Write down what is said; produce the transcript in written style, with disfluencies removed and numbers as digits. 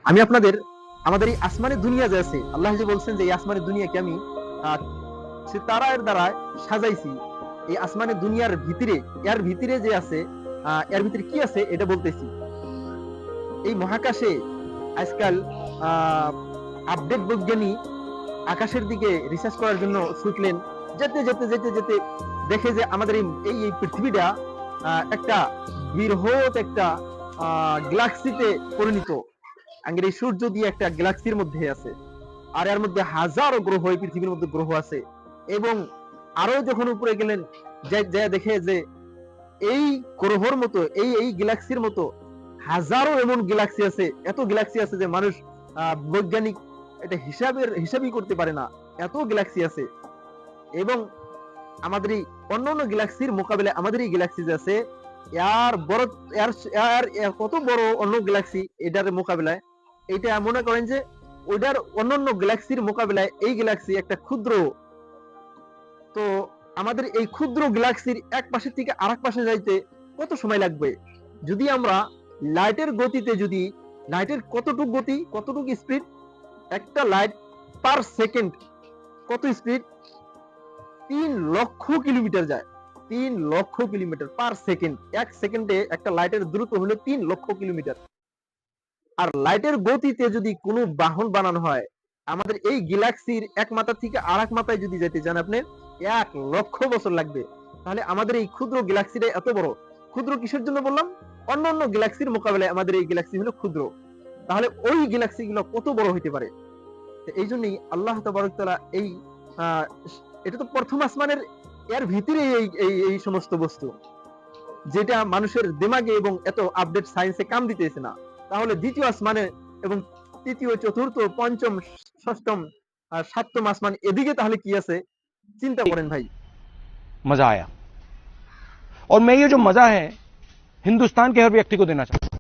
আমি আপনাদের আমাদের এই আসমানের দুনিয়া যে আছে, আল্লাহ যে বলছেন যে এই আসমানের দুনিয়াকে আমি সে তারার দ্বারা সাজাইছি। এই আসমানের দুনিয়ার ভিতরে, এর ভিতরে যে আছে, এর ভিতরে কি আছে এটা বলতেছি। এই মহাকাশে আজকাল আপডেট বিজ্ঞানী আকাশের দিকে রিসার্চ করার জন্য ছুটলেন। যেতে যেতে যেতে যেতে দেখে যে আমাদের এই এই পৃথিবীটা একটা বৃহৎ একটা গ্যালাক্সিতে পরিণত। আগের এই সূর্য দিয়ে একটা গ্যালাক্সির মধ্যে আছে, আর এর মধ্যে হাজারো গ্রহ, এই পৃথিবীর মধ্যে গ্রহ আছে। এবং আরো যখন উপরে গেলেন, যে দেখে যে এই গ্রহর মতো, এই এই গ্যালাক্সির মতো হাজারো এমন গ্যালাক্সি আছে, এত গ্যালাক্সি আছে যে মানুষ বৈজ্ঞানিক এটা হিসাবই করতে পারে না, এত গ্যালাক্সি আছে। এবং আমাদের এই অন্যান্য গ্যালাক্সির মোকাবিলায় আমাদের এই গ্যালাক্সি যে আছে, এর বড়, এর কত বড় অন্য গ্যালাক্সি এটার মোকাবিলায়। এটা মনে করেন যে ওইটার অন্যান্য গ্যালাক্সির মোকাবিলায় এই গ্যালাক্সি একটা ক্ষুদ্র। তো আমাদের এই ক্ষুদ্র গ্যালাক্সির এক পাশে থেকে আরেক পাশে যাইতে কত সময় লাগবে? যদি আমরা লাইটের গতিতে, যদি লাইটের কতটুকু গতি, কতটুকু স্পিড, একটা লাইট পার সেকেন্ড কত স্পিড? 3 লক্ষ কিলোমিটার যায়। 3 লক্ষ কিলোমিটার পার সেকেন্ড। এক সেকেন্ডে একটা লাইটের দ্রুত হলো 3 লক্ষ কিলোমিটার। আর লাইটের গতিতে যদি কোনো বাহন বানানো হয়, আমাদের এই গ্যালাক্সির এক মাথা থেকে আরেক মাথায় যদি যেতে চান আপনি, 1 লক্ষ বছর লাগবে। তাহলে আমাদের এই ক্ষুদ্র গ্যালাক্সিটা এত বড়। ক্ষুদ্র কিসের জন্য বললাম? অন্যান্য গ্যালাক্সির মোকাবেলায় আমাদের এই গ্যালাক্সি হলো ক্ষুদ্র। তাহলে ওই গ্যালাক্সি গুলো কত বড় হইতে পারে? এই জন্যই আল্লাহ তাবারক তাআলা এই এটা তো প্রথম আসমানের এর ভিতরে এই এই এই সমস্ত বস্তু, যেটা মানুষের দিমাগে এবং এত আপডেট সায়েন্সে কাম দিতেছে না। তাহলে দ্বিতীয় আসমানে এবং তৃতীয়, চতুর্থ, পঞ্চম, ষষ্ঠম আর সপ্তম আসমান, এদিকে তাহলে কি আছে চিন্তা করেন ভাই। मजा आया। और मैं ये जो मजा है हिंदुस्तान के हर व्यक्ति को देना चाहता हूं।